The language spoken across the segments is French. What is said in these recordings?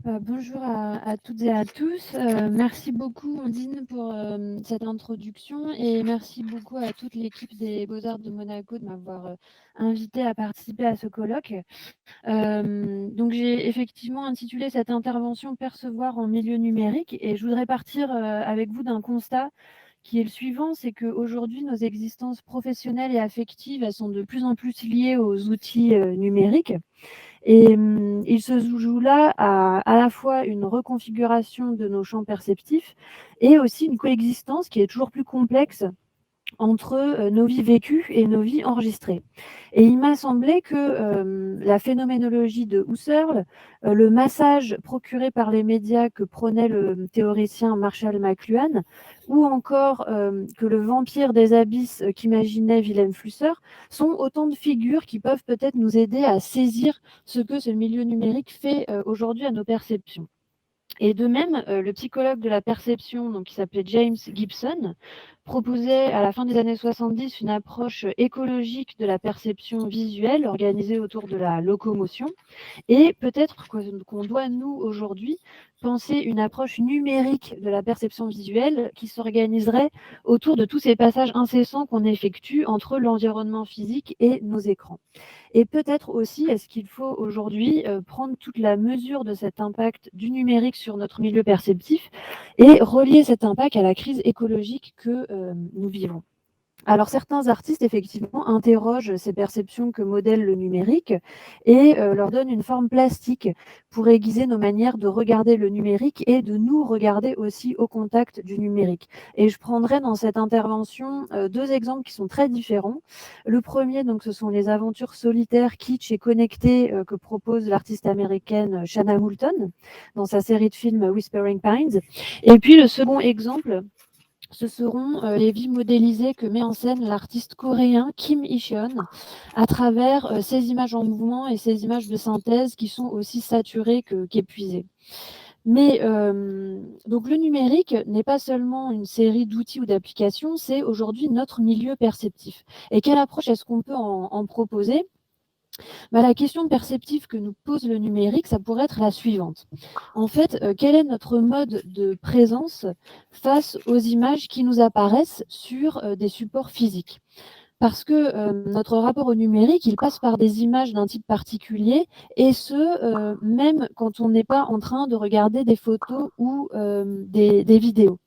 Bonjour à toutes et à tous. Merci beaucoup Ondine pour cette introduction et merci beaucoup à toute l'équipe des Beaux-Arts de Monaco de m'avoir invitée à participer à ce colloque. Donc j'ai effectivement intitulé cette intervention «Percevoir en milieu numérique» et je voudrais partir avec vous d'un constat qui est le suivant, c'est qu'aujourd'hui nos existences professionnelles et affectives, elles sont de plus en plus liées aux outils numériques. Et il se joue là à la fois une reconfiguration de nos champs perceptifs et aussi une coexistence qui est toujours plus complexe entre nos vies vécues et nos vies enregistrées. Et il m'a semblé que la phénoménologie de Husserl, le massage procuré par les médias que prônait le théoricien Marshall McLuhan, ou encore que le vampire des abysses qu'imaginait Wilhelm Flusser, sont autant de figures qui peuvent peut-être nous aider à saisir ce que ce milieu numérique fait aujourd'hui à nos perceptions. Et de même, le psychologue de la perception, donc, qui s'appelait James Gibson, proposait à la fin des années 70 une approche écologique de la perception visuelle organisée autour de la locomotion. Et peut-être qu'on doit, nous, aujourd'hui, penser une approche numérique de la perception visuelle qui s'organiserait autour de tous ces passages incessants qu'on effectue entre l'environnement physique et nos écrans. Et peut-être aussi, est-ce qu'il faut aujourd'hui prendre toute la mesure de cet impact du numérique sur notre milieu perceptif et relier cet impact à la crise écologique que nous vivons. Alors certains artistes, effectivement, interrogent ces perceptions que modèle le numérique et leur donnent une forme plastique pour aiguiser nos manières de regarder le numérique et de nous regarder aussi au contact du numérique. Et je prendrai dans cette intervention deux exemples qui sont très différents. Le premier, donc, ce sont les aventures solitaires, kitsch et connectées que propose l'artiste américaine Shanna Moulton dans sa série de films Whispering Pines. Et puis le second exemple, ce seront les vies modélisées que met en scène l'artiste coréen Kim Hee-cheon à travers ces images en mouvement et ces images de synthèse qui sont aussi saturées qu'épuisées. Mais donc le numérique n'est pas seulement une série d'outils ou d'applications, c'est aujourd'hui notre milieu perceptif. Et quelle approche est-ce qu'on peut en proposer ? La question perceptive que nous pose le numérique, ça pourrait être la suivante. En fait, quel est notre mode de présence face aux images qui nous apparaissent sur des supports physiques ? Parce que notre rapport au numérique, il passe par des images d'un type particulier, et ce, même quand on n'est pas en train de regarder des photos ou des vidéos.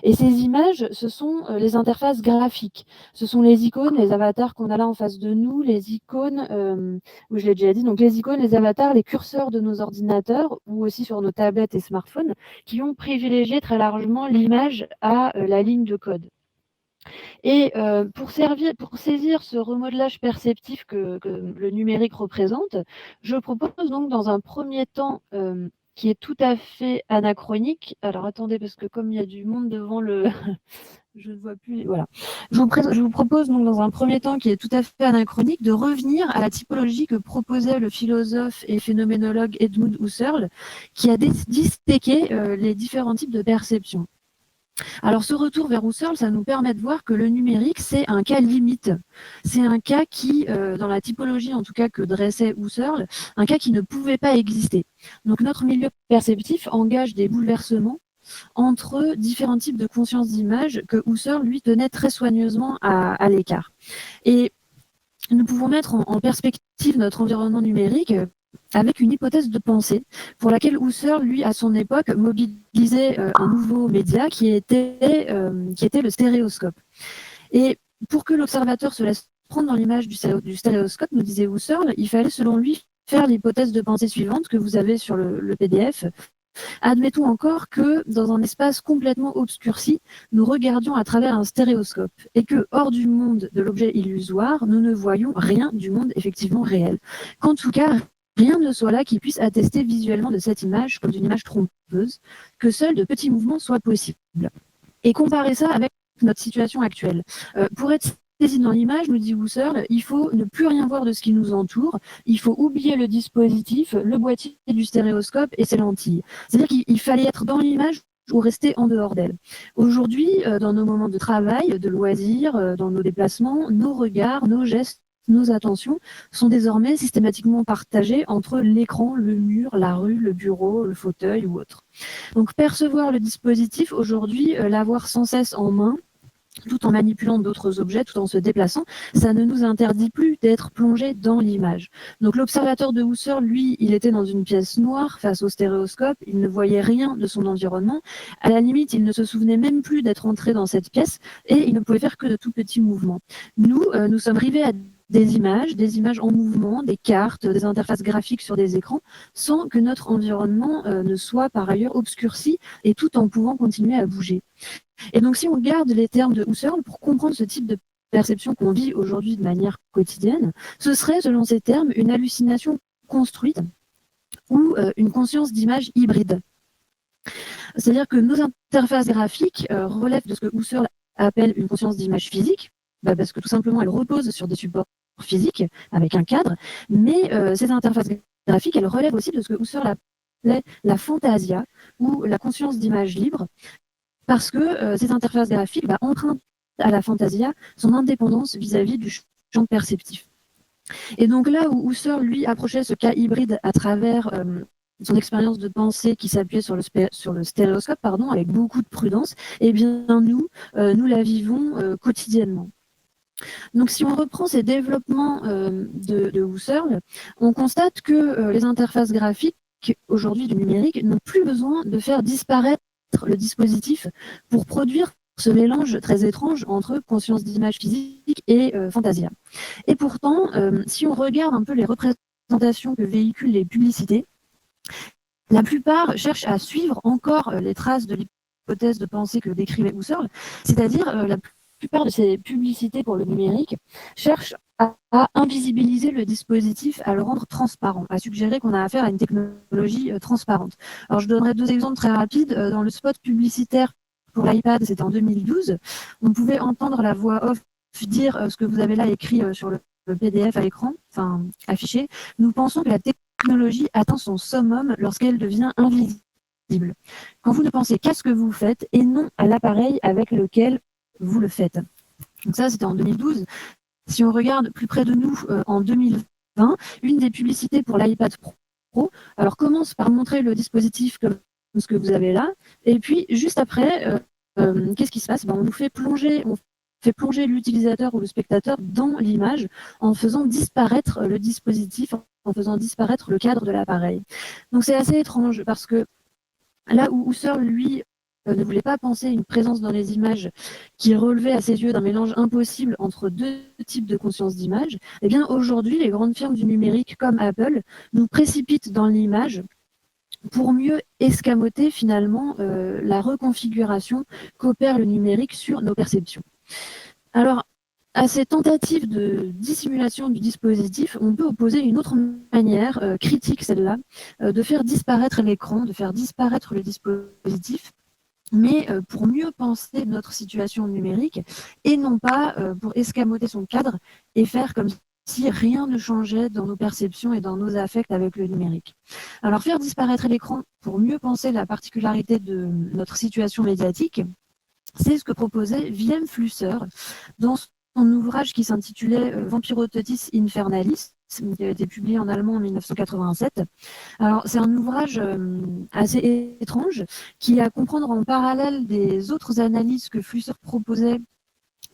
Et ces images, ce sont les interfaces graphiques. Ce sont les icônes, les avatars qu'on a là en face de nous, les icônes, je l'ai déjà dit, donc les icônes, les avatars, les curseurs de nos ordinateurs ou aussi sur nos tablettes et smartphones qui ont privilégié très largement l'image à la ligne de code. Et pour saisir ce remodelage perceptif que le numérique représente, je propose donc dans un premier temps qui est tout à fait anachronique. Alors attendez, parce que comme il y a du monde devant le... je ne vois plus... Voilà. Je vous propose donc dans un premier temps qui est tout à fait anachronique de revenir à la typologie que proposait le philosophe et phénoménologue Edmund Husserl, qui a disséqué les différents types de perceptions. Alors ce retour vers Husserl, ça nous permet de voir que le numérique, c'est un cas limite. C'est un cas qui, dans la typologie en tout cas que dressait Husserl, un cas qui ne pouvait pas exister. Donc notre milieu perceptif engage des bouleversements entre différents types de conscience d'image que Husserl, lui, tenait très soigneusement à l'écart. Et nous pouvons mettre en perspective notre environnement numérique avec une hypothèse de pensée pour laquelle Husserl, lui, à son époque, mobilisait un nouveau média qui était le stéréoscope. Et pour que l'observateur se laisse prendre dans l'image du stéréoscope, nous disait Husserl, il fallait selon lui faire l'hypothèse de pensée suivante que vous avez sur le PDF. Admettons encore que, dans un espace complètement obscurci, nous regardions à travers un stéréoscope et que, hors du monde de l'objet illusoire, nous ne voyions rien du monde effectivement réel. Qu'en tout cas, rien ne soit là qui puisse attester visuellement de cette image comme d'une image trompeuse, que seuls de petits mouvements soient possibles. Et comparer ça avec notre situation actuelle. Pour être saisi dans l'image, nous dit Husserl, il faut ne plus rien voir de ce qui nous entoure, il faut oublier le dispositif, le boîtier du stéréoscope et ses lentilles. C'est-à-dire qu'il fallait être dans l'image ou rester en dehors d'elle. Aujourd'hui, dans nos moments de travail, de loisirs, dans nos déplacements, nos regards, nos gestes, nos attentions sont désormais systématiquement partagées entre l'écran, le mur, la rue, le bureau, le fauteuil ou autre. Donc percevoir le dispositif aujourd'hui, l'avoir sans cesse en main, tout en manipulant d'autres objets, tout en se déplaçant, ça ne nous interdit plus d'être plongé dans l'image. Donc l'observateur de Husserl, lui, il était dans une pièce noire face au stéréoscope, il ne voyait rien de son environnement. À la limite, il ne se souvenait même plus d'être entré dans cette pièce et il ne pouvait faire que de tout petits mouvements. Nous, nous sommes rivés à des images en mouvement, des cartes, des interfaces graphiques sur des écrans, sans que notre environnement ne soit par ailleurs obscurci et tout en pouvant continuer à bouger. Et donc, si on regarde les termes de Husserl, pour comprendre ce type de perception qu'on vit aujourd'hui de manière quotidienne, ce serait, selon ces termes, une hallucination construite ou une conscience d'image hybride. C'est-à-dire que nos interfaces graphiques relèvent de ce que Husserl appelle une conscience d'image physique, parce que tout simplement, elle repose sur des supports physiques avec un cadre, mais ces interfaces graphiques, elles relèvent aussi de ce que Husserl appelait la fantasia ou la conscience d'image libre, parce que ces interfaces graphiques empruntent à la fantasia son indépendance vis-à-vis du champ perceptif. Et donc là où Husserl, lui, approchait ce cas hybride à travers son expérience de pensée qui s'appuyait sur le stéréoscope, avec beaucoup de prudence, eh bien nous la vivons quotidiennement. Donc si on reprend ces développements de Husserl, on constate que les interfaces graphiques aujourd'hui du numérique n'ont plus besoin de faire disparaître le dispositif pour produire ce mélange très étrange entre conscience d'image physique et fantasia. Et pourtant, si on regarde un peu les représentations que véhiculent les publicités, la plupart cherchent à suivre encore les traces de l'hypothèse de pensée que décrivait Husserl, c'est-à-dire la plupart de ces publicités pour le numérique cherchent à invisibiliser le dispositif, à le rendre transparent, à suggérer qu'on a affaire à une technologie transparente. Alors je donnerai 2 exemples très rapides. Dans le spot publicitaire pour l'iPad, c'était en 2012, on pouvait entendre la voix off dire ce que vous avez là écrit sur le PDF à l'écran, enfin affiché. Nous pensons que la technologie atteint son summum lorsqu'elle devient invisible. Quand vous ne pensez qu'à ce que vous faites et non à l'appareil avec lequel vous le faites. Donc ça, c'était en 2012. Si on regarde plus près de nous en 2020, une des publicités pour l'iPad Pro, alors commence par montrer le dispositif comme ce que vous avez là, et puis juste après, qu'est-ce qui se passe? On fait plonger l'utilisateur ou le spectateur dans l'image en faisant disparaître le dispositif, en faisant disparaître le cadre de l'appareil. Donc c'est assez étrange parce que là où Husserl, lui, ne voulait pas penser une présence dans les images qui relevait à ses yeux d'un mélange impossible entre 2 types de conscience d'image, eh bien aujourd'hui, les grandes firmes du numérique comme Apple nous précipitent dans l'image pour mieux escamoter finalement la reconfiguration qu'opère le numérique sur nos perceptions. Alors, à ces tentatives de dissimulation du dispositif, on peut opposer une autre manière, critique celle-là, de faire disparaître l'écran, de faire disparaître le dispositif, mais pour mieux penser notre situation numérique et non pas pour escamoter son cadre et faire comme si rien ne changeait dans nos perceptions et dans nos affects avec le numérique. Alors faire disparaître l'écran pour mieux penser la particularité de notre situation médiatique, c'est ce que proposait Wilhelm Flusser dans son ouvrage qui s'intitulait Vampirototis Infernalis, qui a été publié en allemand en 1987. Alors, c'est un ouvrage assez étrange qui a à comprendre en parallèle des autres analyses que Flusser proposait,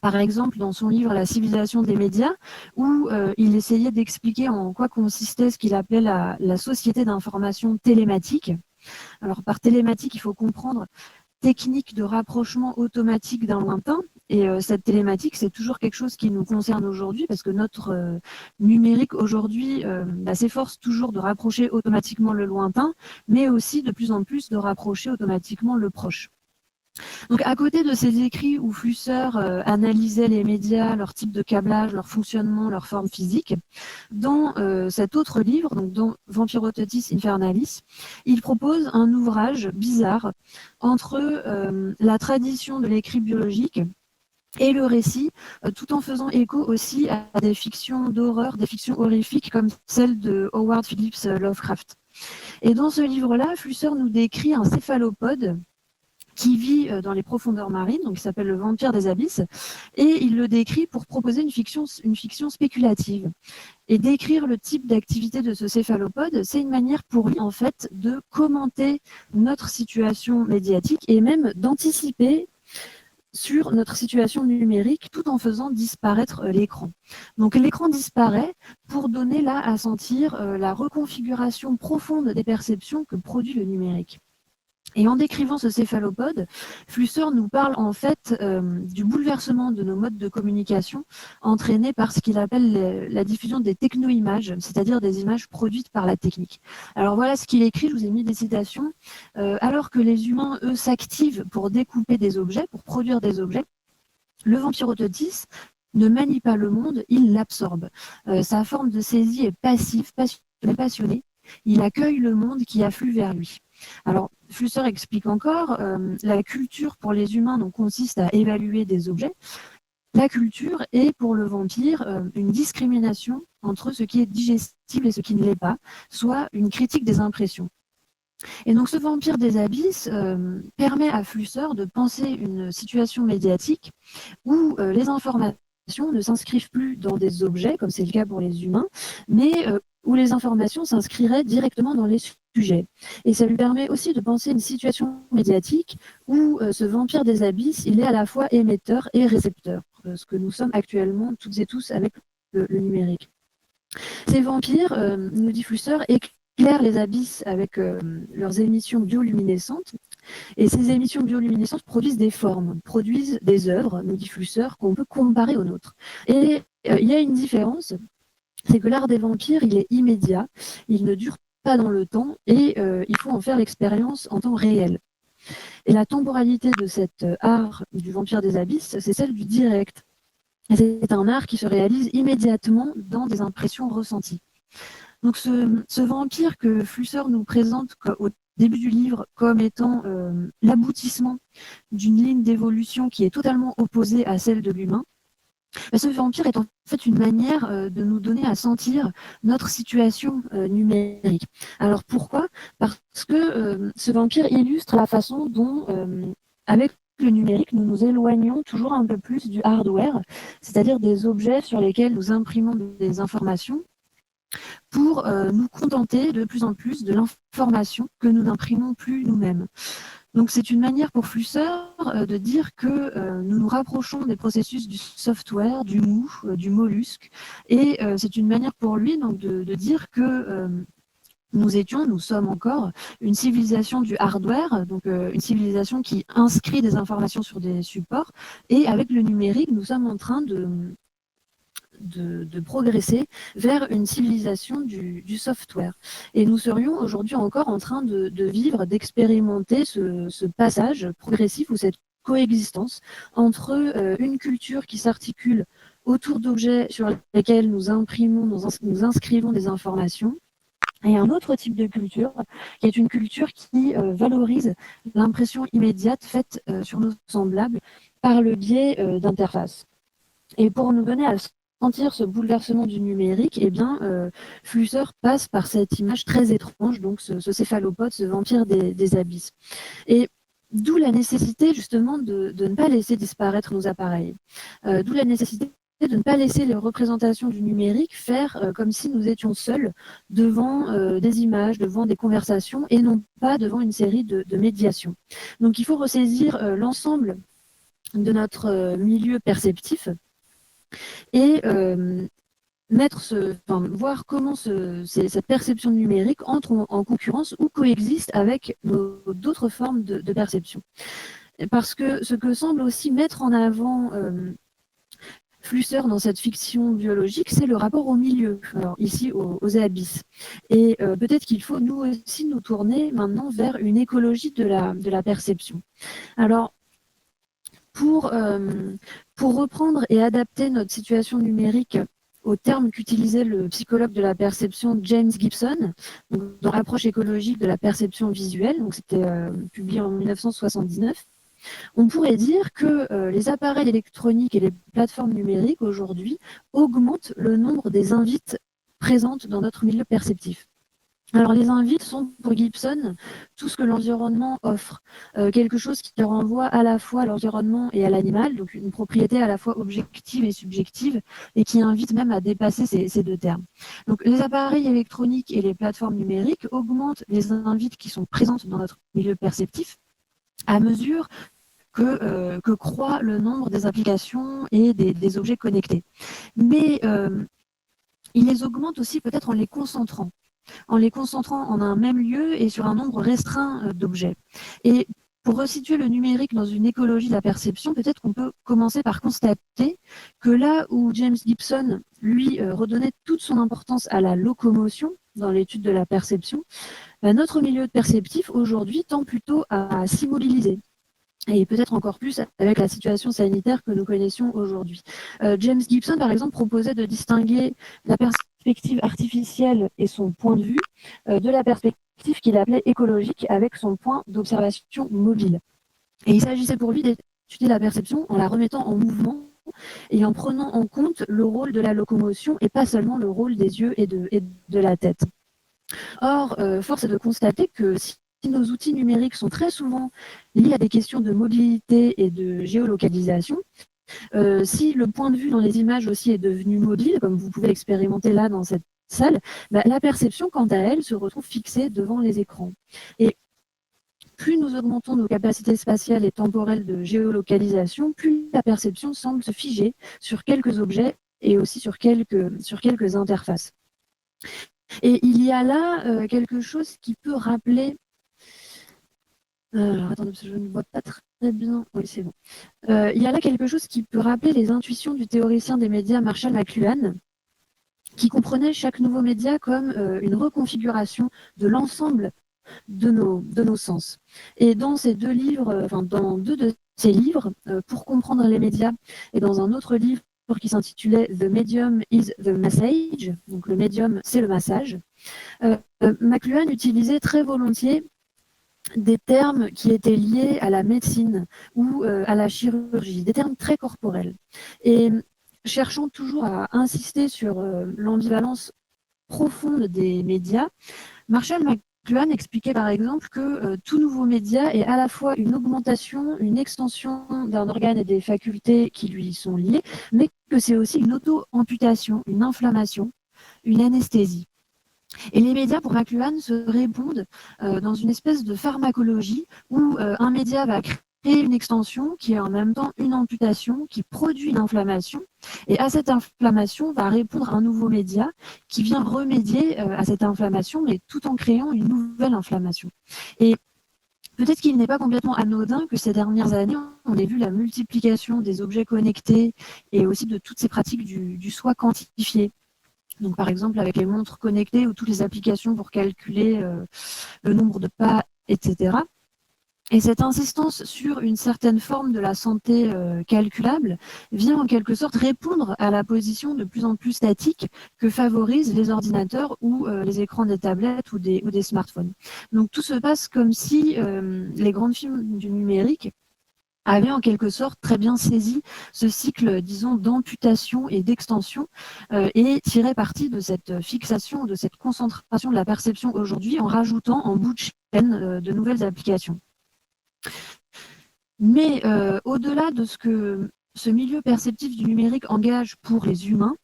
par exemple dans son livre La civilisation des médias, où il essayait d'expliquer en quoi consistait ce qu'il appelait la société d'information télématique. Alors, par télématique, il faut comprendre technique de rapprochement automatique d'un lointain. Et cette télématique, c'est toujours quelque chose qui nous concerne aujourd'hui parce que notre numérique aujourd'hui s'efforce toujours de rapprocher automatiquement le lointain, mais aussi de plus en plus de rapprocher automatiquement le proche. Donc à côté de ces écrits où Flusser analysait les médias, leur type de câblage, leur fonctionnement, leur forme physique, dans cet autre livre, donc dans Vampirototis Infernalis, il propose un ouvrage bizarre entre la tradition de l'écrit biologique et le récit, tout en faisant écho aussi à des fictions d'horreur, des fictions horrifiques comme celle de Howard Phillips Lovecraft. Et dans ce livre-là, Flusser nous décrit un céphalopode qui vit dans les profondeurs marines, donc il s'appelle le vampire des abysses, et il le décrit pour proposer une fiction spéculative. Et décrire le type d'activité de ce céphalopode, c'est une manière pour lui, en fait, de commenter notre situation médiatique et même d'anticiper sur notre situation numérique tout en faisant disparaître l'écran. Donc l'écran disparaît pour donner là à sentir la reconfiguration profonde des perceptions que produit le numérique. Et en décrivant ce céphalopode, Flusser nous parle en fait du bouleversement de nos modes de communication entraînés par ce qu'il appelle la diffusion des techno-images, c'est-à-dire des images produites par la technique. Alors voilà ce qu'il écrit, je vous ai mis des citations. Alors que les humains, eux, s'activent pour découper des objets, pour produire des objets, le vampire Ototis ne manie pas le monde, il l'absorbe. Sa forme de saisie est passive, passionnée. Il accueille le monde qui afflue vers lui. Alors, Flusser explique encore, la culture pour les humains donc, consiste à évaluer des objets. La culture est pour le vampire une discrimination entre ce qui est digestible et ce qui ne l'est pas, soit une critique des impressions. Et donc ce vampire des abysses permet à Flusser de penser une situation médiatique où les informations ne s'inscrivent plus dans des objets, comme c'est le cas pour les humains, mais où les informations s'inscriraient directement dans les sujets. Et ça lui permet aussi de penser une situation médiatique où ce vampire des abysses, il est à la fois émetteur et récepteur, ce que nous sommes actuellement toutes et tous avec le numérique. Ces vampires, nous dit Flusser, éclairent les abysses avec leurs émissions bioluminescentes. Et ces émissions bioluminescentes produisent des formes, produisent des œuvres, nous dit Flusser, qu'on peut comparer aux nôtres. Et il y a une différence, c'est que l'art des vampires, il est immédiat, il ne dure pas dans le temps et il faut en faire l'expérience en temps réel. Et la temporalité de cet art du vampire des abysses, c'est celle du direct. C'est un art qui se réalise immédiatement dans des impressions ressenties. Donc ce vampire que Flusser nous présente au début du livre comme étant l'aboutissement d'une ligne d'évolution qui est totalement opposée à celle de l'humain, ce vampire est en fait une manière de nous donner à sentir notre situation numérique. Alors pourquoi? Parce que ce vampire illustre la façon dont, avec le numérique, nous nous éloignons toujours un peu plus du hardware, c'est-à-dire des objets sur lesquels nous imprimons des informations, pour nous contenter de plus en plus de l'information que nous n'imprimons plus nous-mêmes. Donc c'est une manière pour Flusser de dire que nous nous rapprochons des processus du software, du mou, du mollusque, et c'est une manière pour lui donc, de dire que nous sommes encore une civilisation du hardware, donc une civilisation qui inscrit des informations sur des supports, et avec le numérique, nous sommes en train de progresser vers une civilisation du software. Et nous serions aujourd'hui encore en train de vivre, d'expérimenter ce passage progressif ou cette coexistence entre une culture qui s'articule autour d'objets sur lesquels nous imprimons, nous inscrivons des informations, et un autre type de culture, qui est une culture qui valorise l'impression immédiate faite sur nos semblables par le biais d'interfaces. Et pour nous donner à sentir ce bouleversement du numérique, eh bien, Flusser passe par cette image très étrange, donc ce céphalopode, ce vampire des abysses. Et d'où la nécessité justement de ne pas laisser disparaître nos appareils. D'où la nécessité de ne pas laisser les représentations du numérique faire comme si nous étions seuls devant des images, devant des conversations et non pas devant une série de médiations. Donc il faut ressaisir l'ensemble de notre milieu perceptif et voir comment cette perception numérique entre en concurrence ou coexiste avec d'autres formes de perception. Parce que ce que semble aussi mettre en avant Flusser dans cette fiction biologique, c'est le rapport au milieu, alors ici aux abysses. Et peut-être qu'il faut nous aussi nous tourner maintenant vers une écologie de la perception. Alors, pour reprendre et adapter notre situation numérique au terme qu'utilisait le psychologue de la perception James Gibson, dans l'approche écologique de la perception visuelle, donc c'était publié en 1979, on pourrait dire que les appareils électroniques et les plateformes numériques aujourd'hui augmentent le nombre des invites présentes dans notre milieu perceptif. Alors les invites sont pour Gibson tout ce que l'environnement offre, quelque chose qui renvoie à la fois à l'environnement et à l'animal, donc une propriété à la fois objective et subjective, et qui invite même à dépasser ces deux termes. Donc les appareils électroniques et les plateformes numériques augmentent les invites qui sont présentes dans notre milieu perceptif à mesure que croît le nombre des applications et des objets connectés. Mais ils les augmentent aussi peut-être en les concentrant en un même lieu et sur un nombre restreint d'objets. Et pour resituer le numérique dans une écologie de la perception, peut-être qu'on peut commencer par constater que là où James Gibson, lui, redonnait toute son importance à la locomotion dans l'étude de la perception, notre milieu perceptif aujourd'hui tend plutôt à s'immobiliser et peut-être encore plus avec la situation sanitaire que nous connaissions aujourd'hui. James Gibson, par exemple, proposait de distinguer la perspective artificielle et son point de vue de la perspective qu'il appelait écologique avec son point d'observation mobile. Et il s'agissait pour lui d'étudier la perception en la remettant en mouvement et en prenant en compte le rôle de la locomotion et pas seulement le rôle des yeux et de la tête. Or, force est de constater que si nos outils numériques sont très souvent liés à des questions de mobilité et de géolocalisation, si le point de vue dans les images aussi est devenu mobile, comme vous pouvez l'expérimenter là dans cette salle, la perception, quant à elle, se retrouve fixée devant les écrans. Et plus nous augmentons nos capacités spatiales et temporelles de géolocalisation, plus la perception semble se figer sur quelques objets et aussi sur quelques interfaces. Et il y a là quelque chose qui peut rappeler... alors, attendez, parce que je ne vois pas très bien. Oui, c'est bon. Il y a là quelque chose qui peut rappeler les intuitions du théoricien des médias Marshall McLuhan, qui comprenait chaque nouveau média comme une reconfiguration de l'ensemble de nos sens. Et dans ces deux livres, enfin dans deux de ces livres, Pour comprendre les médias, et dans un autre livre qui s'intitulait The Medium is the Message, donc le médium c'est le massage, McLuhan utilisait très volontiers des termes qui étaient liés à la médecine ou à la chirurgie, des termes très corporels. Et cherchant toujours à insister sur l'ambivalence profonde des médias, Marshall McLuhan expliquait par exemple que tout nouveau média est à la fois une augmentation, une extension d'un organe et des facultés qui lui sont liées, mais que c'est aussi une auto-amputation, une inflammation, une anesthésie. Et les médias, pour McLuhan, se répondent dans une espèce de pharmacologie où un média va créer une extension qui est en même temps une amputation, qui produit une inflammation. Et à cette inflammation va répondre un nouveau média qui vient remédier à cette inflammation, mais tout en créant une nouvelle inflammation. Et peut-être qu'il n'est pas complètement anodin que ces dernières années, on ait vu la multiplication des objets connectés et aussi de toutes ces pratiques du soi quantifié. Donc, par exemple, avec les montres connectées ou toutes les applications pour calculer le nombre de pas, etc. Et cette insistance sur une certaine forme de la santé calculable vient en quelque sorte répondre à la position de plus en plus statique que favorisent les ordinateurs ou les écrans des tablettes ou des smartphones. Donc tout se passe comme si les grandes firmes du numérique avait en quelque sorte très bien saisi ce cycle, disons, d'amputation et d'extension et tirait parti de cette fixation, de cette concentration de la perception aujourd'hui en rajoutant en bout de chaîne de nouvelles applications. Mais au-delà de ce que ce milieu perceptif du numérique engage pour les humains,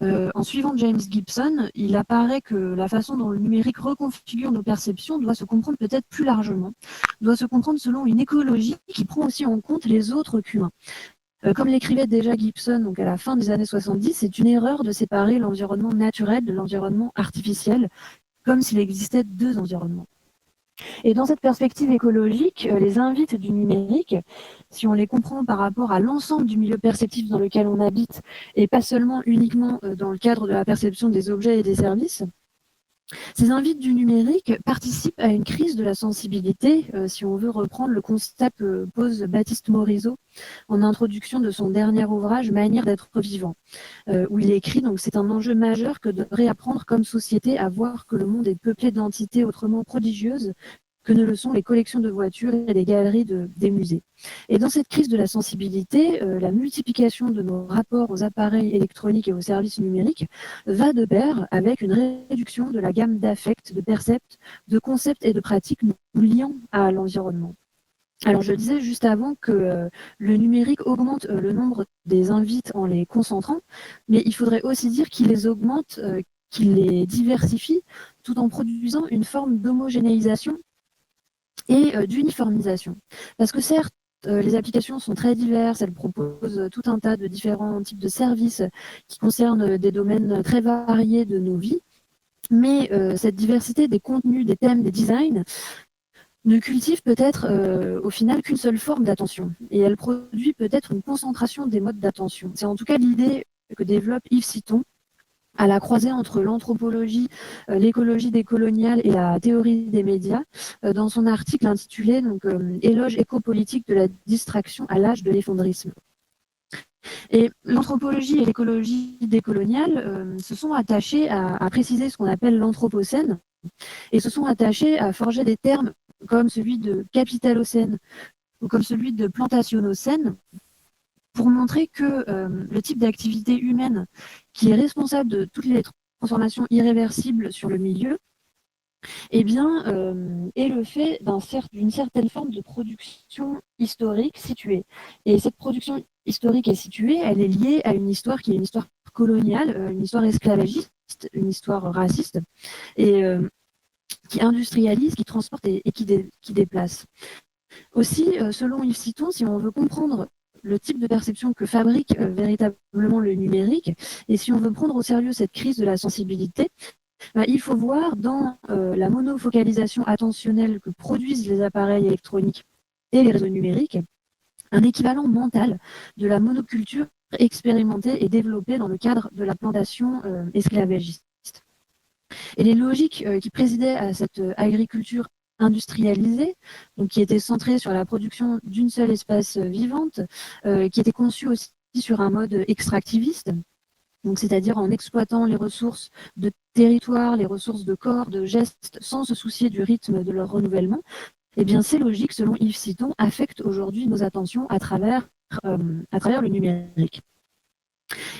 en suivant James Gibson, il apparaît que la façon dont le numérique reconfigure nos perceptions doit se comprendre peut-être plus largement, doit se comprendre selon une écologie qui prend aussi en compte les autres qu'humains. Comme l'écrivait déjà Gibson donc à la fin des années 70, c'est une erreur de séparer l'environnement naturel de l'environnement artificiel, comme s'il existait deux environnements. Et dans cette perspective écologique, les invites du numérique, si on les comprend par rapport à l'ensemble du milieu perceptif dans lequel on habite, et pas seulement uniquement dans le cadre de la perception des objets et des services, ces invites du numérique participent à une crise de la sensibilité, si on veut reprendre le constat que pose Baptiste Morisot en introduction de son dernier ouvrage Manière d'être vivant, où il écrit donc c'est un enjeu majeur que de réapprendre comme société à voir que le monde est peuplé d'entités autrement prodigieuses que ne le sont les collections de voitures et les galeries des musées. Et dans cette crise de la sensibilité, la multiplication de nos rapports aux appareils électroniques et aux services numériques va de pair avec une réduction de la gamme d'affects, de percepts, de concepts et de pratiques nous liant à l'environnement. Alors, je disais juste avant que le numérique augmente le nombre des invites en les concentrant, mais il faudrait aussi dire qu'il les augmente, qu'il les diversifie, tout en produisant une forme d'homogénéisation et d'uniformisation. Parce que certes, les applications sont très diverses, elles proposent tout un tas de différents types de services qui concernent des domaines très variés de nos vies, mais cette diversité des contenus, des thèmes, des designs, ne cultive peut-être au final qu'une seule forme d'attention. Et elle produit peut-être une concentration des modes d'attention. C'est en tout cas l'idée que développe Yves Citon à la croisée entre l'anthropologie, l'écologie décoloniale et la théorie des médias, dans son article intitulé Éloge écopolitique de la distraction à l'âge de l'effondrisme. Et l'anthropologie et l'écologie décoloniale se sont attachées à préciser ce qu'on appelle l'anthropocène, et se sont attachés à forger des termes comme celui de capitalocène ou comme celui de plantationocène pour montrer que le type d'activité humaine qui est responsable de toutes les transformations irréversibles sur le milieu, eh bien, est le fait d'une certaine forme de production historique située. Et cette production historique est située, elle est liée à une histoire qui est une histoire coloniale, une histoire esclavagiste, une histoire raciste, et qui industrialise, qui transporte et qui déplace. Aussi, selon Yves Citon, si on veut comprendre le type de perception que fabrique véritablement le numérique, et si on veut prendre au sérieux cette crise de la sensibilité, il faut voir dans la monofocalisation attentionnelle que produisent les appareils électroniques et les réseaux numériques, un équivalent mental de la monoculture expérimentée et développée dans le cadre de la plantation esclavagiste. Et les logiques qui présidaient à cette agriculture industrialisée, donc qui était centrée sur la production d'une seule espèce vivante, qui était conçue aussi sur un mode extractiviste, donc c'est-à-dire en exploitant les ressources de territoire, les ressources de corps, de gestes, sans se soucier du rythme de leur renouvellement, eh bien ces logiques, selon Yves Citon, affectent aujourd'hui nos attentions à travers le numérique.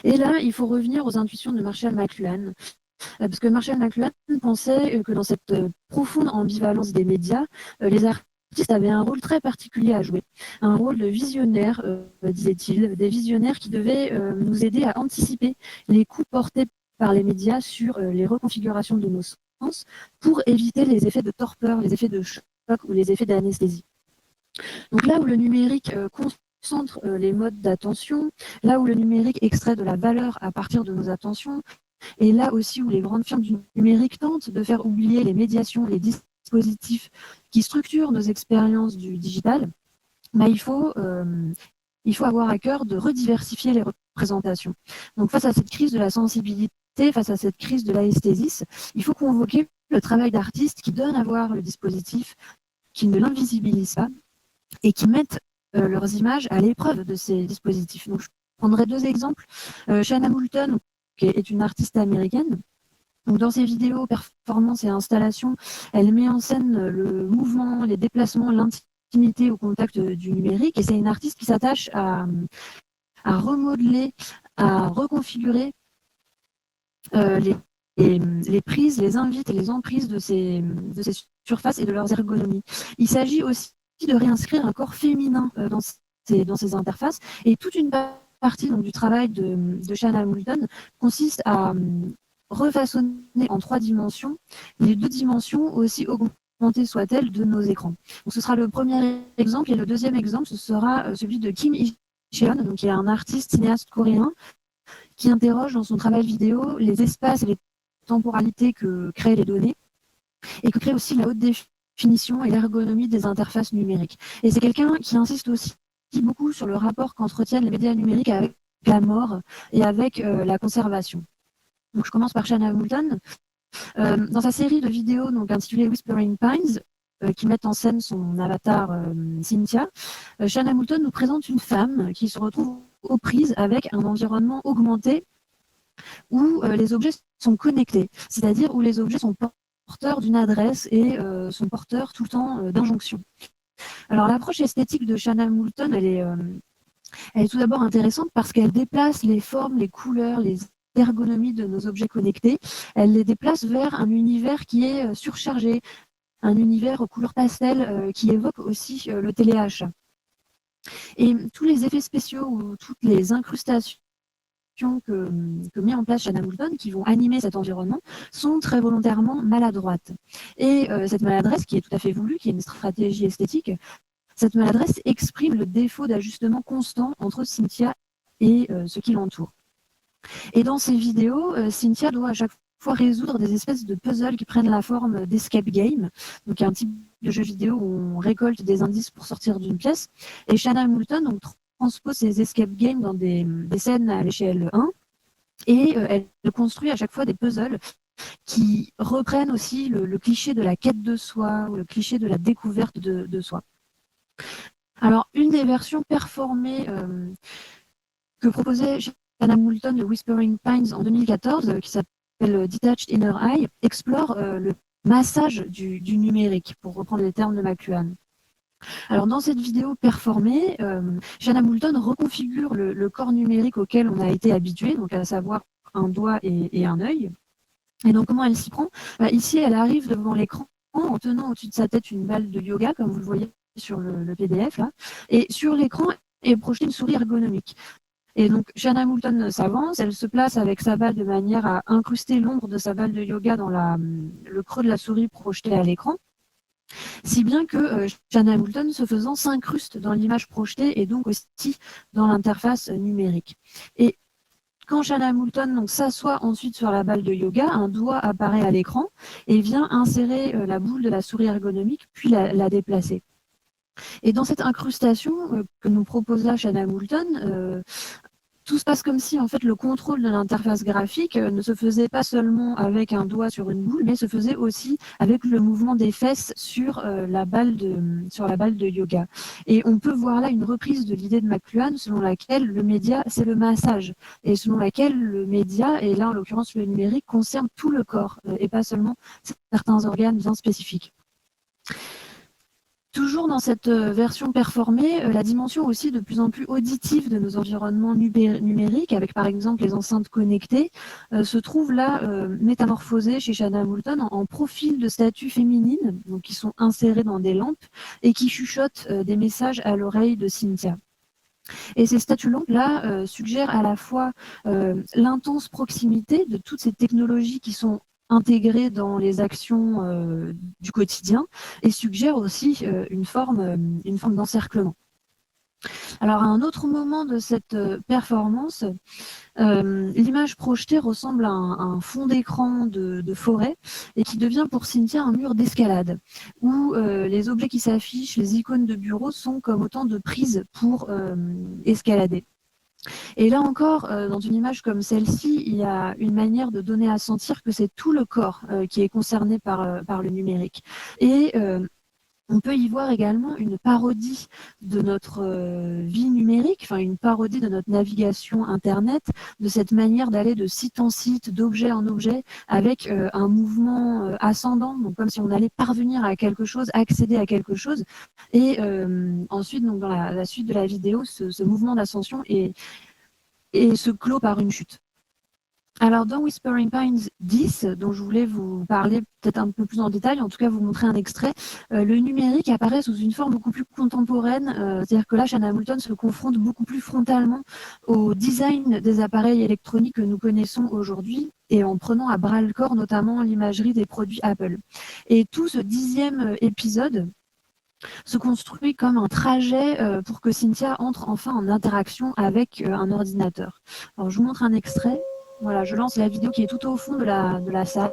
Et là, il faut revenir aux intuitions de Marshall McLuhan, parce que Marshall McLuhan pensait que dans cette profonde ambivalence des médias, les artistes avaient un rôle très particulier à jouer, un rôle de visionnaire, disait-il, des visionnaires qui devaient nous aider à anticiper les coups portés par les médias sur les reconfigurations de nos sens pour éviter les effets de torpeur, les effets de choc ou les effets d'anesthésie. Donc là où le numérique concentre les modes d'attention, là où le numérique extrait de la valeur à partir de nos attentions, et là aussi où les grandes firmes du numérique tentent de faire oublier les médiations, les dispositifs qui structurent nos expériences du digital, il faut avoir à cœur de rediversifier les représentations. Donc face à cette crise de la sensibilité, face à cette crise de l'anesthésie, il faut convoquer le travail d'artistes qui donnent à voir le dispositif, qui ne l'invisibilisent pas et qui mettent leurs images à l'épreuve de ces dispositifs. Donc je prendrai deux exemples. Shanna Moulton, qui est une artiste américaine. Donc dans ses vidéos, performances et installations, elle met en scène le mouvement, les déplacements, l'intimité au contact du numérique. Et c'est une artiste qui s'attache à remodeler, à reconfigurer les prises, les invites et les emprises de ces surfaces et de leurs ergonomies. Il s'agit aussi de réinscrire un corps féminin dans ces interfaces. Et toute une partie donc, du travail de Shanna Moulton consiste à refaçonner en 3 dimensions les 2 dimensions aussi augmentées soient-elles de nos écrans. Donc, ce sera le premier exemple et le deuxième exemple ce sera celui de Kim Hee-cheon, donc qui est un artiste cinéaste coréen qui interroge dans son travail vidéo les espaces et les temporalités que créent les données et que crée aussi la haute définition et l'ergonomie des interfaces numériques. Et c'est quelqu'un qui insiste aussi beaucoup sur le rapport qu'entretiennent les médias numériques avec la mort et avec la conservation. Donc je commence par Shanna Moulton. Dans sa série de vidéos donc, intitulée Whispering Pines, qui mettent en scène son avatar Cynthia, Shanna Moulton nous présente une femme qui se retrouve aux prises avec un environnement augmenté où les objets sont connectés, c'est-à-dire où les objets sont porteur d'une adresse et sont porteurs tout le temps d'injonctions. Alors l'approche esthétique de Shanna Moulton, elle est tout d'abord intéressante parce qu'elle déplace les formes, les couleurs, les ergonomies de nos objets connectés. Elle les déplace vers un univers qui est surchargé, un univers aux couleurs pastel qui évoque aussi le téléachat. Et tous les effets spéciaux ou toutes les incrustations que met en place Shanna Moulton, qui vont animer cet environnement, sont très volontairement maladroites. Et cette maladresse, qui est tout à fait voulue, qui est une stratégie esthétique, cette maladresse exprime le défaut d'ajustement constant entre Cynthia et ce qui l'entoure. Et dans ces vidéos, Cynthia doit à chaque fois résoudre des espèces de puzzles qui prennent la forme d'escape game, donc un type de jeu vidéo où on récolte des indices pour sortir d'une pièce. Et Shanna Moulton donc, transpose ces escape games dans des scènes à l'échelle 1, et elle construit à chaque fois des puzzles qui reprennent aussi le cliché de la quête de soi ou le cliché de la découverte de soi. Alors, une des versions performées que proposait Shanna Moulton de Whispering Pines en 2014, qui s'appelle Detached Inner Eye, explore le massage du numérique, pour reprendre les termes de McLuhan. Alors dans cette vidéo performée, Shanna Moulton reconfigure le corps numérique auquel on a été habitué, donc à savoir un doigt et un œil. Et donc comment elle s'y prend? Ici, elle arrive devant l'écran en tenant au-dessus de sa tête une balle de yoga, comme vous le voyez sur le PDF là, et sur l'écran est projetée une souris ergonomique. Et donc Shanna Moulton s'avance, elle se place avec sa balle de manière à incruster l'ombre de sa balle de yoga dans le creux de la souris projetée à l'écran, si bien que Shanna Moulton, ce faisant, s'incruste dans l'image projetée et donc aussi dans l'interface numérique. Et quand Shanna Moulton s'assoit ensuite sur la balle de yoga, un doigt apparaît à l'écran et vient insérer la boule de la souris ergonomique, puis la déplacer. Et dans cette incrustation que nous proposa Shanna Moulton, tout se passe comme si en fait le contrôle de l'interface graphique ne se faisait pas seulement avec un doigt sur une boule, mais se faisait aussi avec le mouvement des fesses sur la balle de yoga. Et on peut voir là une reprise de l'idée de McLuhan selon laquelle le média c'est le massage, et selon laquelle le média, et là en l'occurrence le numérique, concerne tout le corps et pas seulement certains organes bien spécifiques. Toujours dans cette version performée, la dimension aussi de plus en plus auditive de nos environnements numériques, avec par exemple les enceintes connectées, se trouve là métamorphosée chez Shanna Moulton en profil de statues féminines, donc qui sont insérées dans des lampes et qui chuchotent des messages à l'oreille de Cynthia. Et ces statues-lampes-là suggèrent à la fois l'intense proximité de toutes ces technologies qui sont intégrées dans les actions du quotidien et suggèrent aussi une forme d'encerclement. Alors à un autre moment de cette performance, l'image projetée ressemble à un fond d'écran de forêt et qui devient pour Cynthia un mur d'escalade où les objets qui s'affichent, les icônes de bureau sont comme autant de prises pour escalader. Et là encore, dans une image comme celle-ci, il y a une manière de donner à sentir que c'est tout le corps qui est concerné par le numérique. Et on peut y voir également une parodie de notre vie numérique, enfin une parodie de notre navigation Internet, de cette manière d'aller de site en site, d'objet en objet, avec un mouvement ascendant, donc comme si on allait parvenir à quelque chose, accéder à quelque chose. Et ensuite, donc dans la suite de la vidéo, ce mouvement d'ascension se clôt par une chute. Alors dans Whispering Pines 10, dont je voulais vous parler peut-être un peu plus en détail, en tout cas vous montrer un extrait, le numérique apparaît sous une forme beaucoup plus contemporaine, c'est-à-dire que là Shanna Moulton se confronte beaucoup plus frontalement au design des appareils électroniques que nous connaissons aujourd'hui et en prenant à bras le corps notamment l'imagerie des produits Apple. Et tout ce 10e épisode se construit comme un trajet pour que Cynthia entre enfin en interaction avec un ordinateur. Alors je vous montre un extrait. Voilà, je lance la vidéo qui est tout au fond de la salle.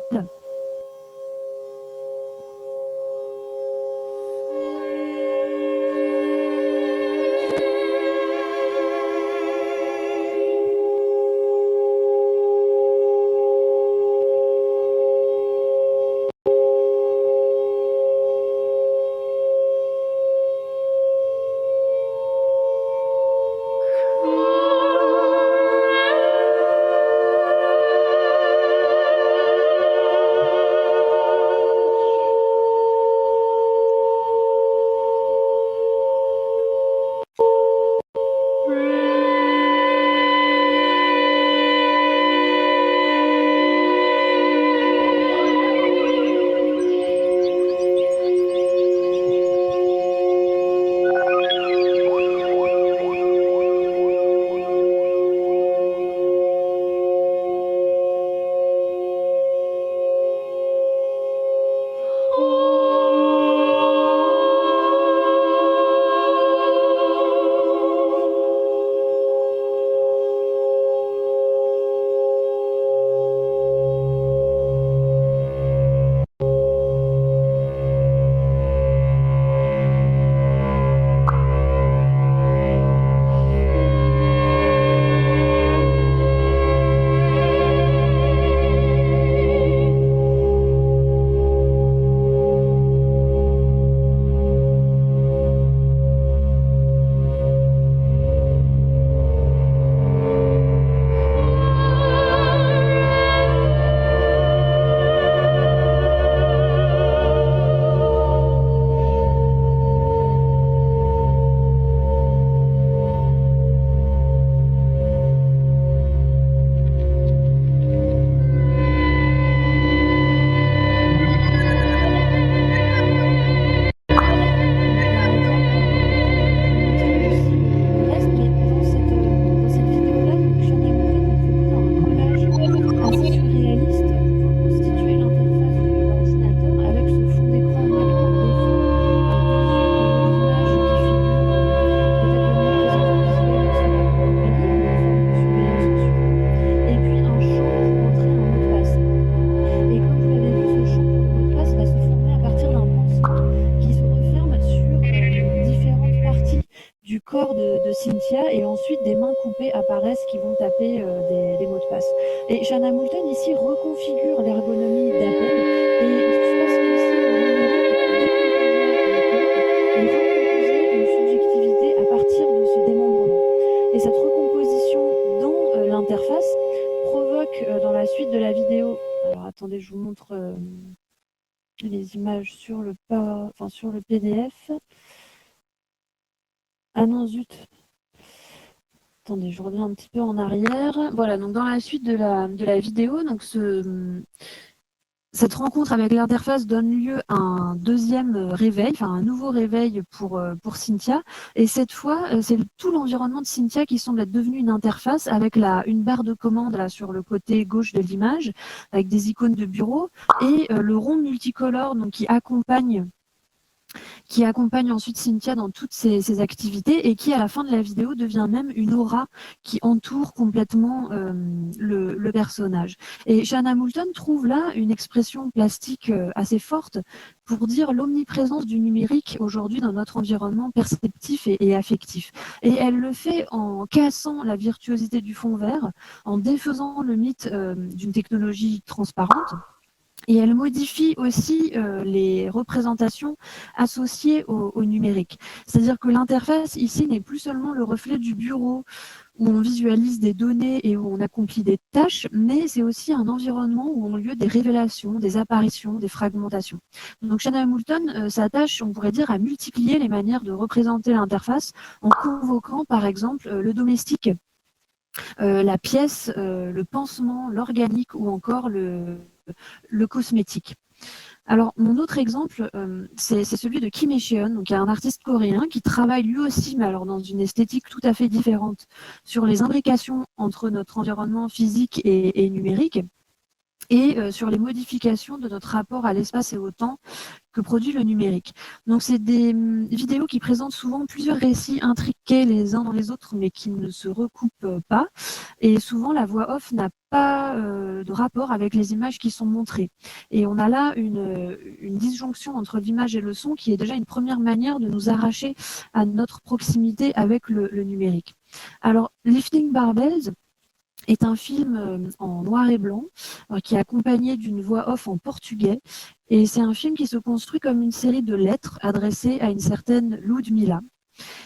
corps de Cynthia et ensuite des mains coupées apparaissent qui vont taper des mots de passe. Et Shanna Moulton ici reconfigure l'ergonomie d'Apple et il se passe comme si le numérique décomposait les codes et recomposait une subjectivité à partir de ce démembrement. Et cette recomposition dans l'interface provoque dans la suite de la vidéo, alors attendez, je vous montre les images sur le PDF. Ah non, zut. Attendez, je reviens un petit peu en arrière. Voilà, donc dans la suite de la vidéo, donc cette rencontre avec l'interface donne lieu à un deuxième réveil, enfin un nouveau réveil pour Cynthia. Et cette fois, c'est tout l'environnement de Cynthia qui semble être devenu une interface avec une barre de commande là sur le côté gauche de l'image, avec des icônes de bureau et le rond multicolore donc, qui accompagne ensuite Cynthia dans toutes ses activités et qui, à la fin de la vidéo, devient même une aura qui entoure complètement le personnage. Et Shanna Moulton trouve là une expression plastique assez forte pour dire l'omniprésence du numérique aujourd'hui dans notre environnement perceptif et affectif. Et elle le fait en cassant la virtuosité du fond vert, en défaisant le mythe d'une technologie transparente. Et elle modifie aussi les représentations associées au numérique. C'est-à-dire que l'interface ici n'est plus seulement le reflet du bureau où on visualise des données et où on accomplit des tâches, mais c'est aussi un environnement où ont lieu des révélations, des apparitions, des fragmentations. Donc Shanna Moulton s'attache, on pourrait dire, à multiplier les manières de représenter l'interface en convoquant par exemple le domestique, la pièce, le pansement, l'organique ou encore le cosmétique. Alors, mon autre exemple, c'est celui de Kim Hye-cheon, donc un artiste coréen qui travaille lui aussi, mais alors dans une esthétique tout à fait différente, sur les imbrications entre notre environnement physique et numérique, et sur les modifications de notre rapport à l'espace et au temps que produit le numérique. Donc c'est des vidéos qui présentent souvent plusieurs récits intriqués les uns dans les autres, mais qui ne se recoupent pas. Et souvent, la voix off n'a pas de rapport avec les images qui sont montrées. Et on a là une disjonction entre l'image et le son qui est déjà une première manière de nous arracher à notre proximité avec le numérique. Alors, Lifting Barbells est un film en noir et blanc qui est accompagné d'une voix off en portugais. Et c'est un film qui se construit comme une série de lettres adressées à une certaine Ludmilla.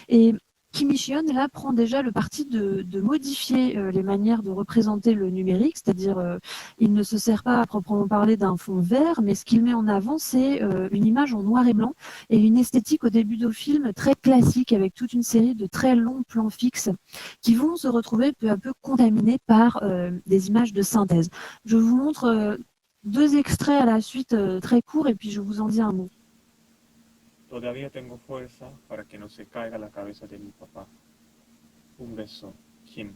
Et Kim Hye-cheon, là, prend déjà le parti de modifier les manières de représenter le numérique, c'est-à-dire il ne se sert pas à proprement parler d'un fond vert, mais ce qu'il met en avant, c'est une image en noir et blanc et une esthétique au début du film très classique avec toute une série de très longs plans fixes qui vont se retrouver peu à peu contaminés par des images de synthèse. Je vous montre deux extraits à la suite très courts et puis je vous en dis un mot. Todavía tengo fuerza para que no se caiga la cabeza de mi papá. Un beso, Kim.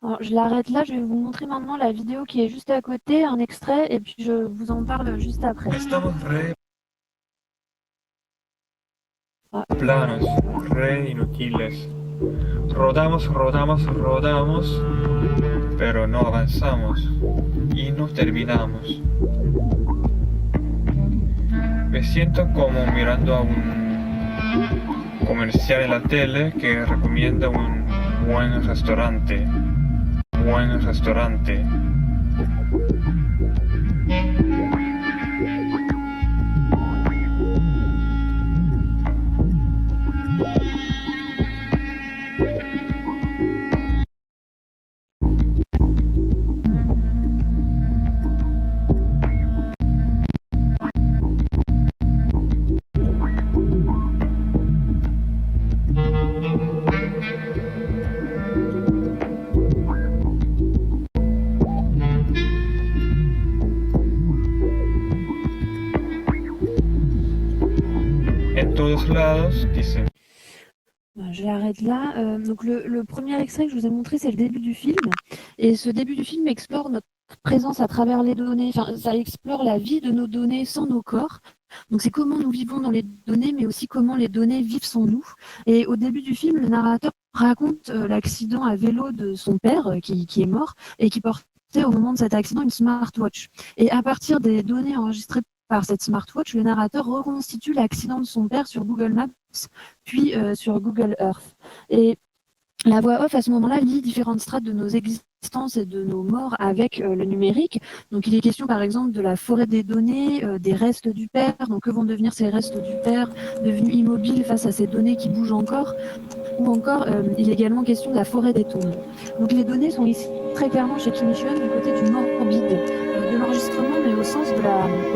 Alors, je l'arrête là, je vais vous montrer maintenant la vidéo qui est juste à côté, un extrait, et puis je vous en parle juste après. Estamos Ah. planos, re inutiles. Rodamos, rodamos, rodamos, pero no avanzamos y no terminamos. Me siento como mirando a un comercial en la tele que recomienda un buen restaurante. Buen restaurante. En todos lados dicen. Je l'arrête là. Donc le premier extrait que je vous ai montré, c'est le début du film. Et ce début du film explore notre présence à travers les données. Enfin, ça explore la vie de nos données sans nos corps. Donc c'est comment nous vivons dans les données, mais aussi comment les données vivent sans nous. Et au début du film, le narrateur raconte l'accident à vélo de son père qui est mort et qui portait au moment de cet accident une smartwatch. Et à partir des données enregistrées par cette smartwatch, le narrateur reconstitue l'accident de son père sur Google Maps, puis sur Google Earth. Et la voix off, à ce moment-là, lie différentes strates de nos existences et de nos morts avec le numérique. Donc, il est question, par exemple, de la forêt des données, des restes du père. Donc, que vont devenir ces restes du père devenus immobiles face à ces données qui bougent encore? Ou encore, il est également question de la forêt des tombes. Donc, les données sont ici très clairement chez Kim Il-sung du côté du morbide, de l'enregistrement, mais au sens de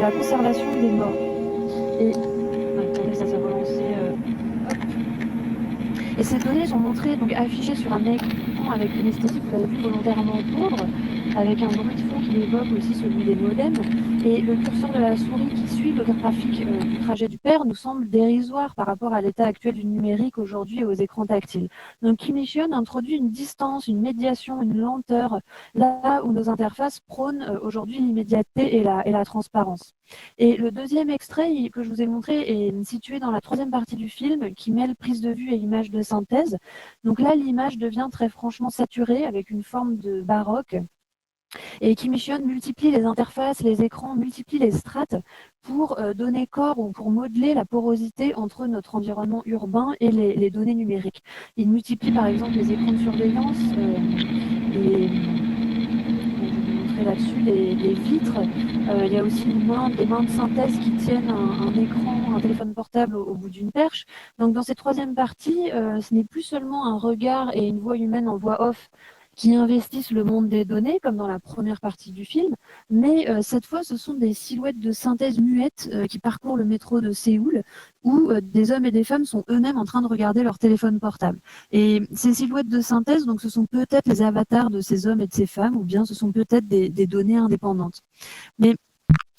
la conservation des morts. Et attendez, ça s'est relancé. Et ces données sont montrées, donc affichées sur un écran avec une esthétique, vous l'avez vu, volontairement pauvre, avec un bruit de fond qui évoque aussi celui des modems. Et le curseur de la souris qui suit le graphique du trajet du père nous semble dérisoire par rapport à l'état actuel du numérique aujourd'hui et aux écrans tactiles. Donc Kim Il-sung introduit une distance, une médiation, une lenteur, là où nos interfaces prônent aujourd'hui l'immédiateté et la transparence. Et le deuxième extrait que je vous ai montré est situé dans la troisième partie du film qui mêle prise de vue et image de synthèse. Donc là, l'image devient très franchement saturée avec une forme de baroque. Et Kim Il-sung multiplie les interfaces, les écrans, multiplie les strates pour donner corps ou pour modeler la porosité entre notre environnement urbain et les données numériques. Il multiplie par exemple les écrans de surveillance, là-dessus, les vitres. Il y a aussi des mains de synthèse qui tiennent un écran, un téléphone portable au bout d'une perche. Donc dans cette troisième partie, ce n'est plus seulement un regard et une voix humaine en voix off qui investissent le monde des données, comme dans la première partie du film, mais cette fois, ce sont des silhouettes de synthèse muettes qui parcourent le métro de Séoul, où des hommes et des femmes sont eux-mêmes en train de regarder leur téléphone portable. Et ces silhouettes de synthèse, donc, ce sont peut-être les avatars de ces hommes et de ces femmes, ou bien ce sont peut-être des données indépendantes. Mais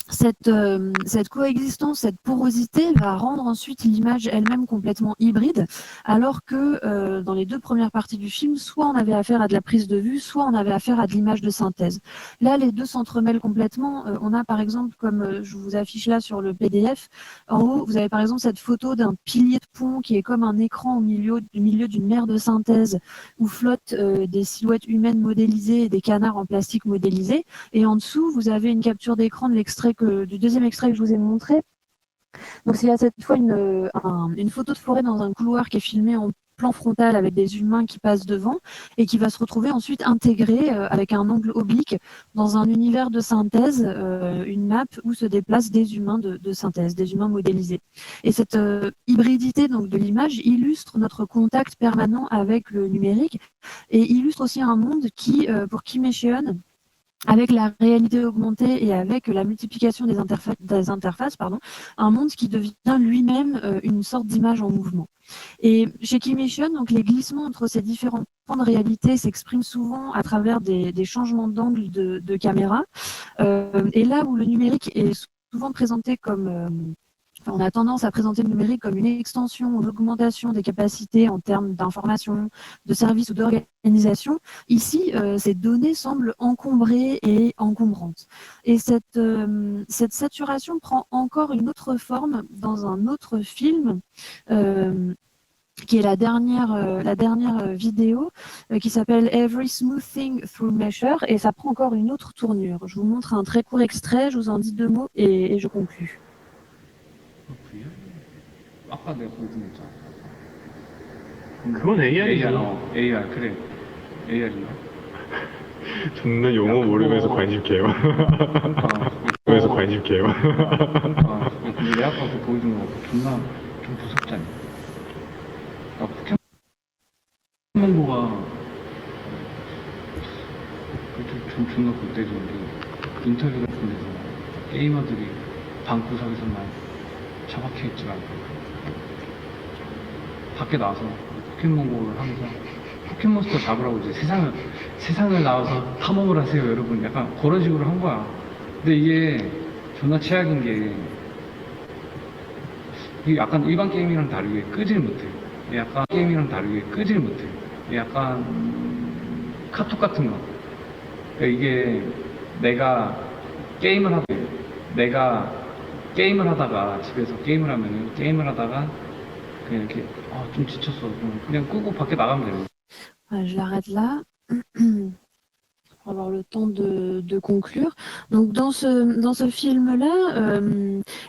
cette coexistence, cette porosité va rendre ensuite l'image elle-même complètement hybride, alors que dans les deux premières parties du film, soit on avait affaire à de la prise de vue, soit on avait affaire à de l'image de synthèse. Là, les deux s'entremêlent complètement. On a par exemple, comme je vous affiche là sur le PDF, en haut, vous avez par exemple cette photo d'un pilier de pont qui est comme un écran au milieu d'une mer de synthèse où flottent des silhouettes humaines modélisées et des canards en plastique modélisés. Et en dessous, vous avez une capture d'écran de du deuxième extrait que je vous ai montré. Donc il y a cette fois une photo de forêt dans un couloir qui est filmé en plan frontal avec des humains qui passent devant et qui va se retrouver ensuite intégré avec un angle oblique dans un univers de synthèse, une map où se déplacent des humains de synthèse, des humains modélisés. Et cette hybridité donc de l'image illustre notre contact permanent avec le numérique et illustre aussi un monde qui, pour Kim Il-sung, avec la réalité augmentée et avec la multiplication des interfaces, un monde qui devient lui-même une sorte d'image en mouvement. Et chez Kim Il-sung, donc les glissements entre ces différents pans de réalité s'expriment souvent à travers des changements d'angle de caméra. Et là où le numérique est souvent présenté comme on a tendance à présenter le numérique comme une extension ou une augmentation des capacités en termes d'information, de services ou d'organisation. Ici, ces données semblent encombrées et encombrantes. Et cette saturation prend encore une autre forme dans un autre film qui est la dernière vidéo qui s'appelle Every Smooth Thing Through Measure et ça prend encore une autre tournure. Je vous montre un très court extrait, je vous en dis 2 mots et je conclus. 아까 내가 보여준 거 있잖아. 그건 AR이지. AR 그래. AR인가? 존나 용어 모르면서 관심 개요. 그래서 관심 개요. 근데 내가 아까 그 보여준 거 존나 좀 무섭지 않냐? 포켓몬고가 좀 존나 극대적인 게 인터뷰 같은 데서 게이머들이 방구석에서만 처박혀 있지만 밖에 나와서 포켓몬고를 하면서 포켓몬스터 잡으라고 이제 세상을 나와서 탐험을 하세요 여러분, 약간 그런 식으로 한 거야. 근데 이게 존나 최악인 게 이게 약간 일반 게임이랑 다르게 끄질 못해. 약간 게임이랑 다르게 끄질 못해. 약간 카톡 같은 거. 그러니까 이게 내가 게임을 하다가 집에서 게임을 하면은 게임을 하다가 그냥 이렇게 좀 지쳤어. 그냥 끄고 밖에 나가면 되는. Je l'arrête là. Pour avoir le temps de conclure. Donc dans ce film-là,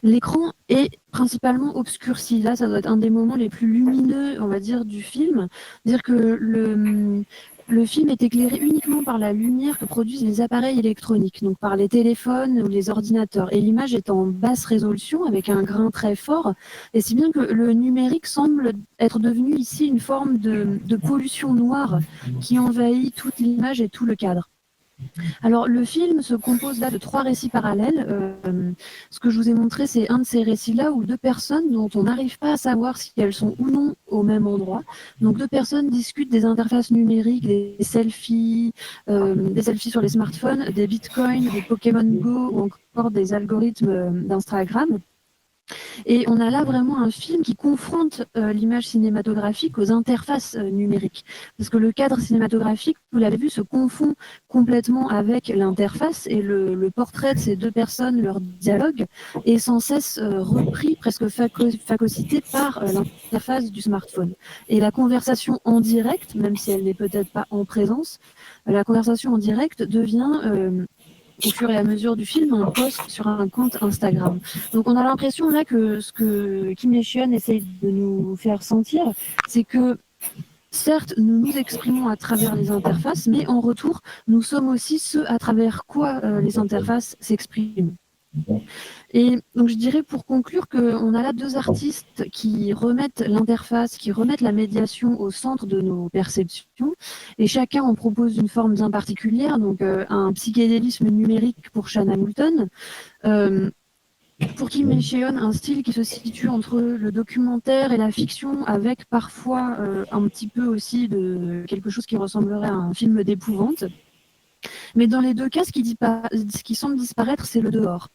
l'écran est principalement obscurci. Là, ça doit être un des moments les plus lumineux, on va dire, du film. Dire que le film est éclairé uniquement par la lumière que produisent les appareils électroniques, donc par les téléphones ou les ordinateurs. Et l'image est en basse résolution avec un grain très fort. Et si bien que le numérique semble être devenu ici une forme de pollution noire qui envahit toute l'image et tout le cadre. Alors, le film se compose là de 3 récits parallèles. Ce que je vous ai montré, c'est un de ces récits-là où 2 personnes dont on n'arrive pas à savoir si elles sont ou non au même endroit. Donc, 2 personnes discutent des interfaces numériques, des selfies sur les smartphones, des bitcoins, des Pokémon Go ou encore des algorithmes d'Instagram. Et on a là vraiment un film qui confronte l'image cinématographique aux interfaces numériques. Parce que le cadre cinématographique, vous l'avez vu, se confond complètement avec l'interface et le portrait de ces 2 personnes, leur dialogue, est sans cesse repris, presque phagocyté par l'interface du smartphone. Et la conversation en direct, même si elle n'est peut-être pas en présence, la conversation en direct devient au fur et à mesure du film, un post sur un compte Instagram. Donc on a l'impression là que ce que Kim Hye-cheon essaye de nous faire sentir, c'est que certes, nous nous exprimons à travers les interfaces, mais en retour, nous sommes aussi ceux à travers quoi les interfaces s'expriment. Et donc je dirais pour conclure qu'on a là 2 artistes qui remettent l'interface, qui remettent la médiation au centre de nos perceptions, et chacun en propose une forme bien particulière, donc un psychédélisme numérique pour Shanna Moulton, pour Kim Hye-cheon, un style qui se situe entre le documentaire et la fiction, avec parfois un petit peu aussi de quelque chose qui ressemblerait à un film d'épouvante. Mais dans les 2 cas, ce qui semble disparaître, c'est le dehors.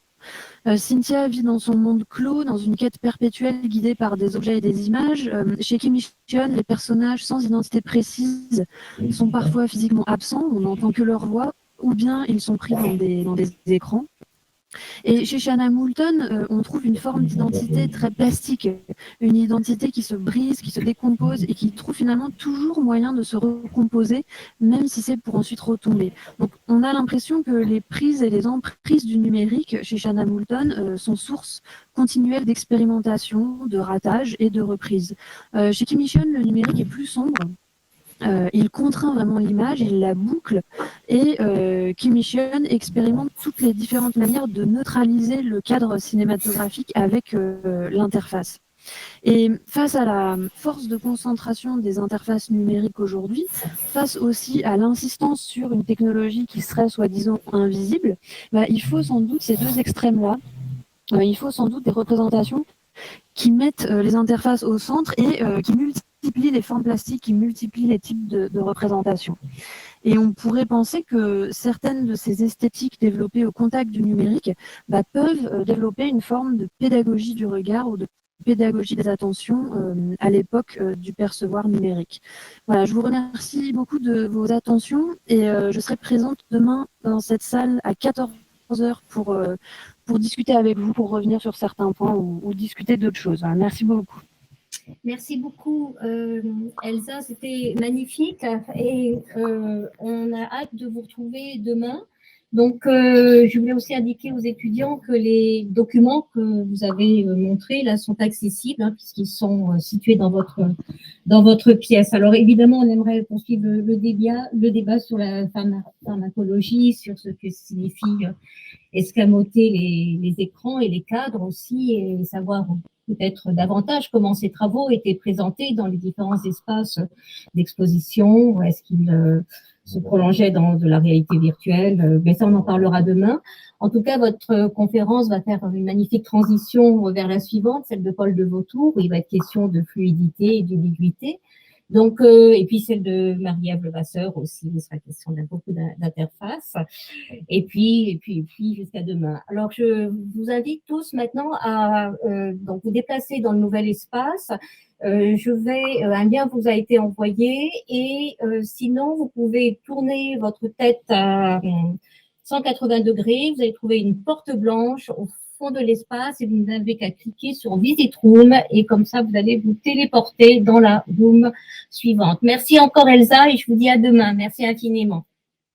Cynthia vit dans son monde clos, dans une quête perpétuelle guidée par des objets et des images. Chez Kim Hye-cheon, les personnages sans identité précise sont parfois physiquement absents, on n'entend que leur voix, ou bien ils sont pris dans des écrans. Et chez Shanna Moulton, on trouve une forme d'identité très plastique, une identité qui se brise, qui se décompose et qui trouve finalement toujours moyen de se recomposer, même si c'est pour ensuite retomber. Donc on a l'impression que les prises et les emprises du numérique chez Shanna Moulton sont source continuelle d'expérimentation, de ratage et de reprise. Chez Kim Hye-cheon, le numérique est plus sombre. Il contraint vraiment l'image, il la boucle, et Kim Hye-cheon expérimente toutes les différentes manières de neutraliser le cadre cinématographique avec l'interface. Et face à la force de concentration des interfaces numériques aujourd'hui, face aussi à l'insistance sur une technologie qui serait soi-disant invisible, il faut sans doute ces 2 extrêmes-là, il faut sans doute des représentations qui mettent les interfaces au centre et qui multiplient les formes plastiques, qui multiplient les types de représentations. Et on pourrait penser que certaines de ces esthétiques développées au contact du numérique peuvent développer une forme de pédagogie du regard ou de pédagogie des attentions à l'époque du percevoir numérique. Voilà, je vous remercie beaucoup de vos attentions et je serai présente demain dans cette salle à 14h pour discuter avec vous, pour revenir sur certains points ou discuter d'autres choses. Voilà, merci beaucoup. Merci beaucoup, Elsa, c'était magnifique et on a hâte de vous retrouver demain. Donc, je voulais aussi indiquer aux étudiants que les documents que vous avez montrés là sont accessibles, hein, puisqu'ils sont situés dans votre pièce. Alors, évidemment, on aimerait poursuivre le débat sur la pharmacologie, sur ce que signifie escamoter les écrans et les cadres aussi, et savoir peut-être davantage comment ces travaux étaient présentés dans les différents espaces d'exposition. Est-ce qu'ils se prolongeait dans de la réalité virtuelle, mais ça on en parlera demain. En tout cas, votre conférence va faire une magnifique transition vers la suivante, celle de Paul de Vautour, où il va être question de fluidité et d'ubiquité. Donc, et puis celle de Marie-Ève Levasseur aussi, il sera question de beaucoup d'interfaces. Et puis jusqu'à demain. Alors, je vous invite tous maintenant à donc vous déplacer dans le nouvel espace. Un lien vous a été envoyé et sinon, vous pouvez tourner votre tête à 180 degrés. Vous allez trouver une porte blanche au fond de l'espace et vous n'avez qu'à cliquer sur Visit Room et comme ça, vous allez vous téléporter dans la room suivante. Merci encore Elsa et je vous dis à demain. Merci infiniment.